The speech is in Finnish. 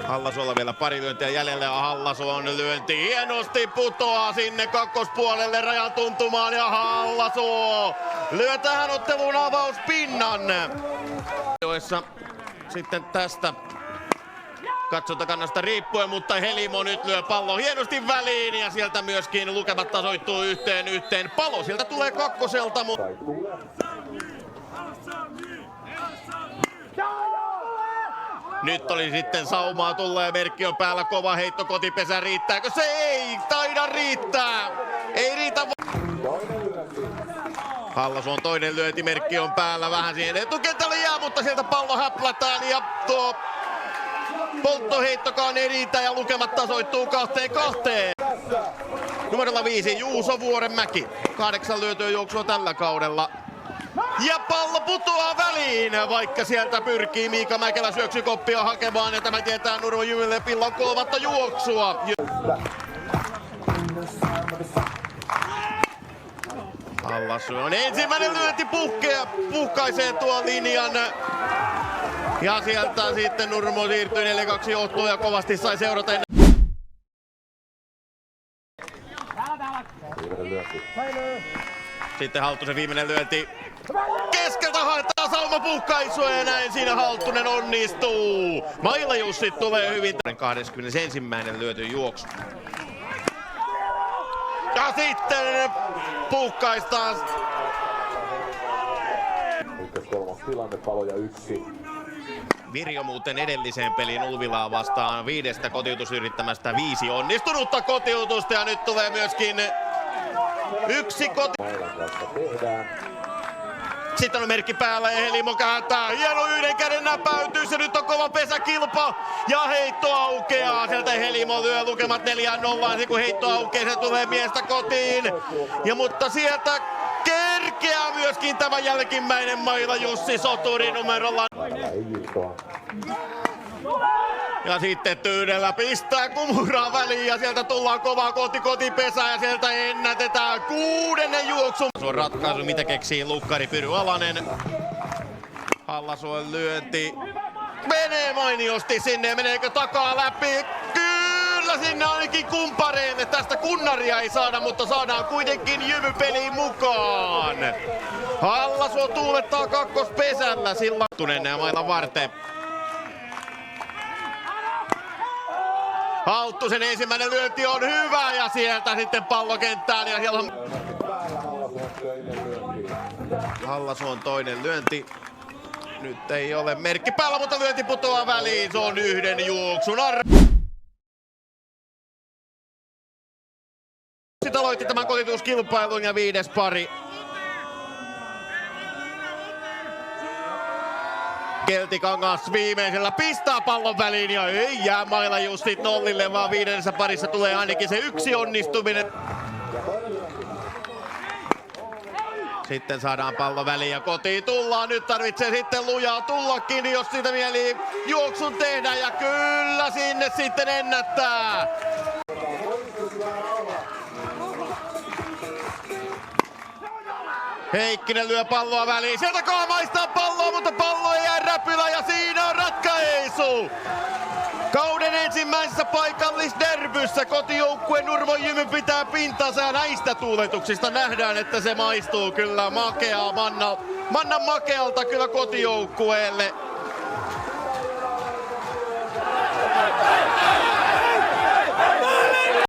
Hallasuolla vielä pari lyöntiä jäljellä ja Hallasuon lyönti hienosti putoaa sinne kakkospuolelle rajan tuntumaan ja Hallasuo lyö tähän otteluun avauspinnan. Sitten tästä katsotakannasta riippuen, mutta Helimo nyt lyö pallon hienosti väliin ja sieltä myöskin lukemat tasoittuu yhteen. Palo sieltä tulee kakkoselta, mutta nyt oli sitten saumaa tullut ja merkki on päällä, kova heitto kotipesä, riittääkö? Se ei taida riittää! Ei riitä! Hallasuon toinen lyöntimerkki on päällä, vähän siihen etukentälle jää, mutta sieltä pallo häplätään ja tuo polttoheittokaan ei riitä ja lukemat tasoittuu 2-2. Numerolla 5 Juuso Vuorenmäki, 8 lyötyä juoksua tällä kaudella. Ja pallo putoaa väliin, vaikka sieltä pyrkii Miika Mäkelä syöksykoppia hakemaan ja tämä tietää Nurmo Jymille pillan kolmatta juoksua. Hallasuon ensimmäinen lyönti puhkaisee tuon linjan. Ja sieltä sitten Nurmo siirtyi 4-2 johtoon ja kovasti sai seurata. Sitten Halttusen viimeinen lyönti. Keskeltä haetaan saumapuhkaisua ja näin siinä Halttunen onnistuu. Maila Jussi tulee hyvin. 21. lyöty juoksu. Ja sitten puhkaistaan. Kolmas tilanne, Paloja 1. Virjo muuten edelliseen peliin Ulvilaa vastaan 5 kotiutusyrittämästä 5 onnistunutta kotiutusta ja nyt tulee myöskin 1 Sitten on merkki päällä ja Helimo kääntää. Hieno yhden käden näpäytys ja nyt on kova pesäkilpa ja heitto aukeaa. Sieltä Helimo lyö lukemat 4-0. Kun heitto aukeaa, se tulee miestä kotiin. Mutta sieltä kerkeää myöskin tämä jälkimmäinen Maila Jussi Soturi numerolla. Ja sitten Tyynellä pistää kumuraa väliin ja sieltä tullaan kovaa kohti kotipesää ja sieltä ennätetään 6. juoksu. Se on ratkaisu, mitä keksii lukkari Pyry Alanen. Hallasuon lyönti menee mainiosti sinne, meneekö takaa läpi? Kyllä sinne ainakin kumpareille, tästä kunnaria ei saada, mutta saadaan kuitenkin Jymy-peliin mukaan. Hallasuo tuulettaa kakkospesällä, sillä Tunen ja Maila Varte. Halttusen ensimmäinen lyönti on hyvä ja sieltä sitten pallokenttään ja siellä on Hallasuon toinen lyönti. Nyt ei ole merkki päällä, mutta lyönti putoaa väliin. Se on 1 juoksun Sitten aloitti tämän kotituskilpailun ja 5. pari. Keltikangas viimeisellä pistää pallon väliin ja ei jää Maila Jussit nollille, vaan 5. parissa tulee ainakin se 1 onnistuminen. Sitten saadaan pallo väliin ja kotiin tullaan. Nyt tarvitsee sitten lujaa tullakin, jos siitä mieli juoksun tehdä ja kyllä sinne sitten ennättää. Heikkinen lyö palloa väliin, sieltä kaamaistaa palloa, mutta pallo ei jää räpylä ja siinä on ratkaisu! Kauden ensimmäisessä paikallisderbyssä kotijoukkueen Nurmo Jymy pitää pintansa ja näistä tuuletuksista nähdään, että se maistuu kyllä makeaa, mannan makealta kyllä kotijoukkueelle.